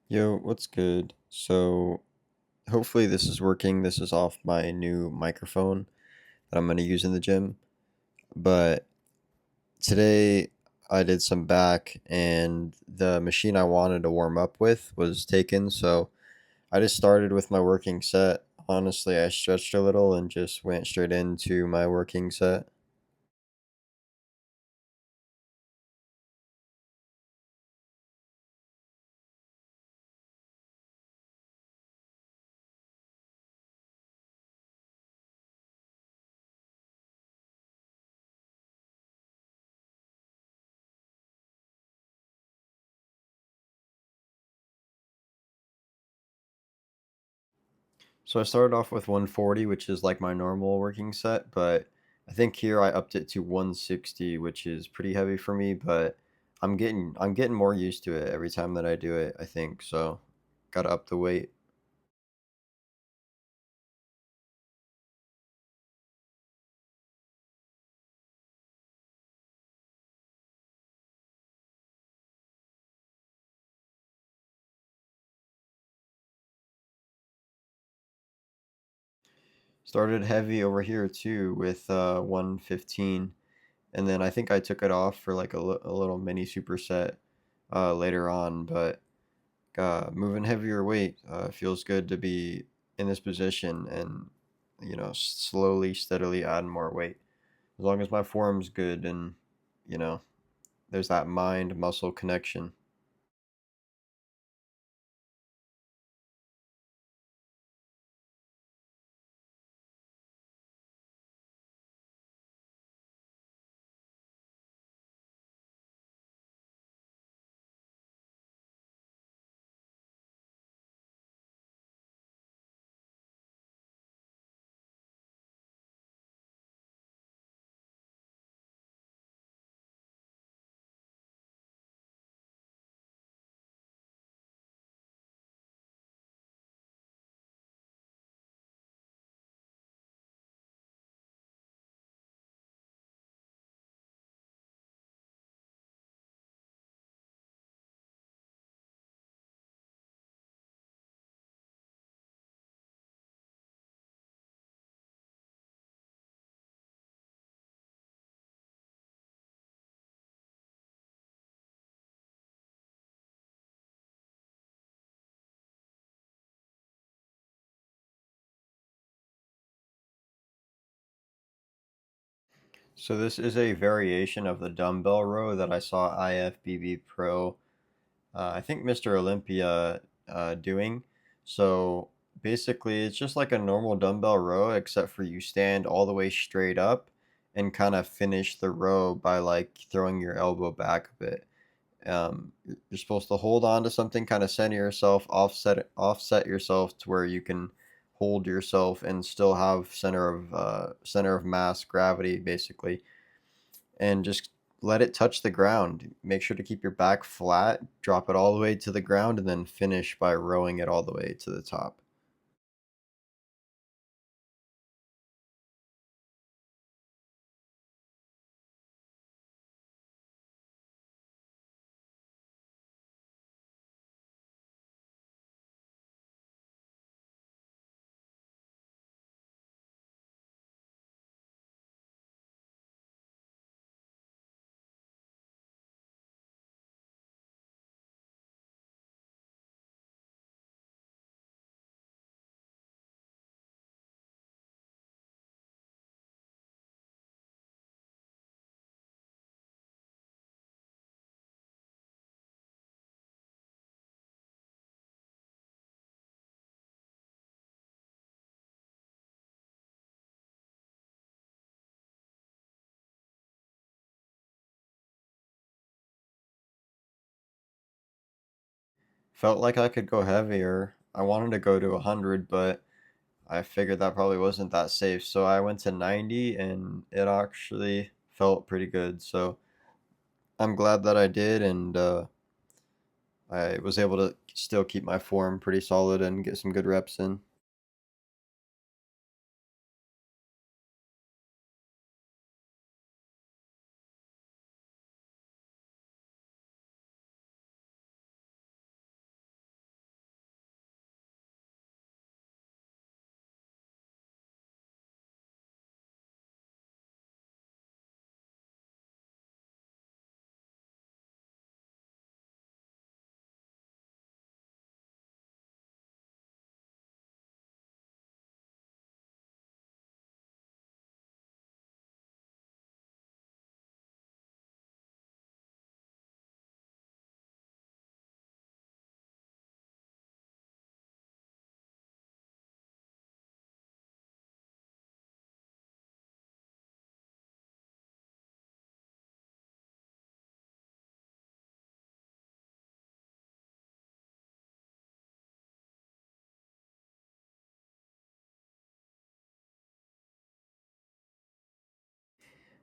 Yo, what's good? So, hopefully this is working. This is off my new microphone that I'm going to use in the gym. But today I did some back and the machine I wanted to warm up with was taken. So, I just started with my working set. Honestly, I stretched a little and just went straight into my working set. So I started off with 140, which is like my normal working set, but I think here I upped it to 160, which is pretty heavy for me, but I'm getting more used to it every time that I do it, I think. So, got to up the weight. Started heavy over here too with 115, and then I think I took it off for like a little mini superset later on, but moving heavier weight feels good to be in this position and slowly, steadily add more weight. As long as my form's good and you know there's that mind muscle connection. So this is a variation of the dumbbell row that I saw IFBB Pro, I think Mr. Olympia, doing. So basically, it's just like a normal dumbbell row, except for you stand all the way straight up and kind of finish the row by like throwing your elbow back a bit. You're supposed to hold on to something, kind of center yourself, offset yourself to where you can hold yourself and still have center of mass gravity, basically, and just let it touch the ground. Make sure to keep your back flat, drop it all the way to the ground, and then finish by rowing it all the way to the top. Felt like I could go heavier. I wanted to go to 100, but I figured that probably wasn't that safe. So I went to 90 and it actually felt pretty good. So I'm glad that I did, and I was able to still keep my form pretty solid and get some good reps in.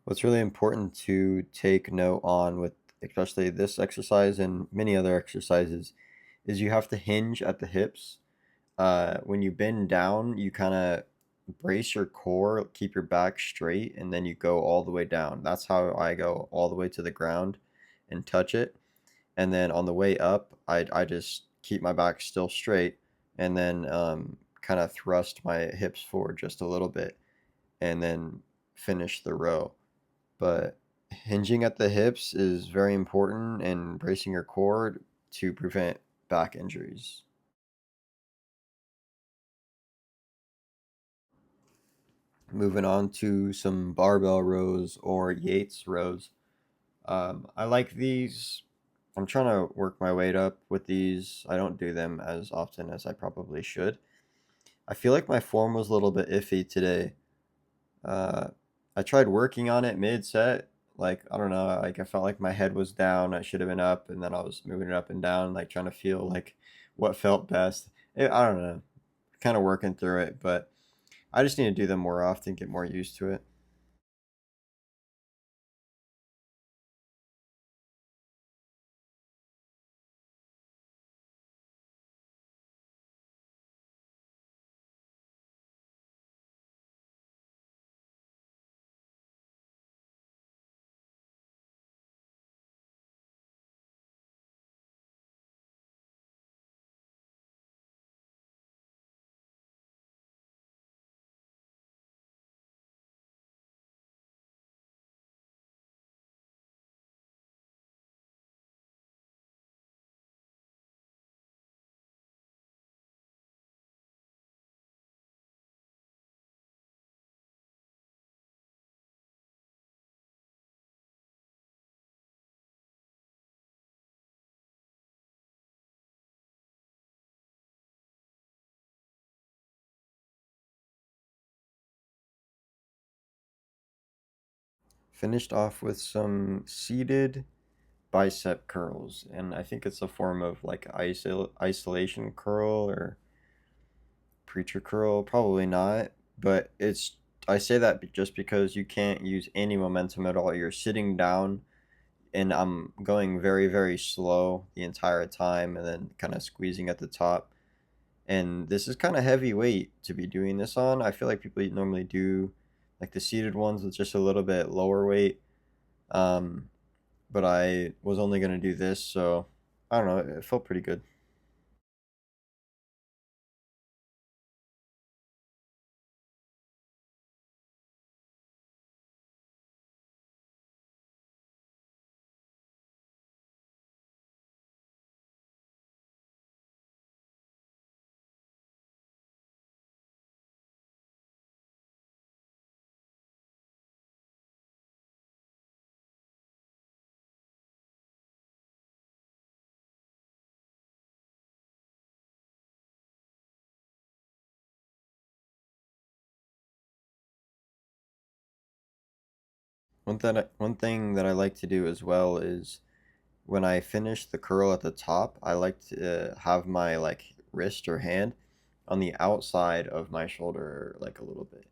What's really important to take note on with especially this exercise and many other exercises is you have to hinge at the hips. When you bend down, you kind of brace your core, keep your back straight, and then you go all the way down. That's how I go all the way to the ground and touch it. And then on the way up, I just keep my back still straight and then kind of thrust my hips forward just a little bit and then finish the row. But hinging at the hips is very important and bracing your core to prevent back injuries. Moving on to some barbell rows or Yates rows. I like these. I'm trying to work my weight up with these. I don't do them as often as I probably should. I feel like my form was a little bit iffy today. Uh, I tried working on it mid set. Like, I don't know, like I felt like my head was down. I should have been up, and then I was moving it up and down, like trying to feel like what felt best. I don't know, kind of working through it, but I just need to do them more often, get more used to it. Finished off with some seated bicep curls, and I think it's a form of like isolation curl or preacher curl. Probably not, but it's. I say that just because you can't use any momentum at all. You're sitting down, and I'm going very, very slow the entire time, and then kind of squeezing at the top. And this is kind of heavy weight to be doing this on. I feel like people normally do like the seated ones with just a little bit lower weight. Um, but I was only gonna do this, so I don't know. It felt pretty good. One thing that I like to do as well is when I finish the curl at the top, I like to have my like wrist or hand on the outside of my shoulder like a little bit.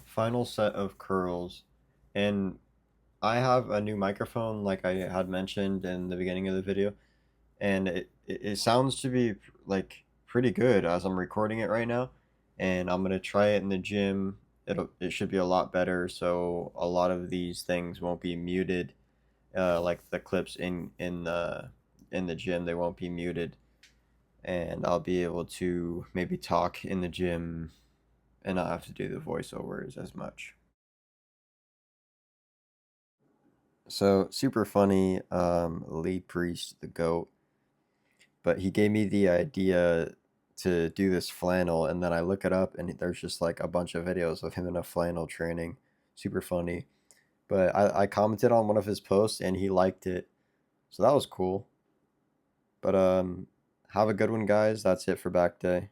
Final set of curls, and I have a new microphone like I had mentioned in the beginning of the video, and it sounds to be like pretty good as I'm recording it right now, and I'm gonna try it in the gym. It should be a lot better, so a lot of these things won't be muted. Like the clips in the gym, they won't be muted, and I'll be able to maybe talk in the gym and not have to do the voiceovers as much. So super funny, Lee Priest, the goat, but he gave me the idea to do this flannel, and then I look it up, and there's just like a bunch of videos of him in a flannel training. Super funny. But I commented on one of his posts, and he liked it, so that was cool. But have a good one, guys. That's it for back day.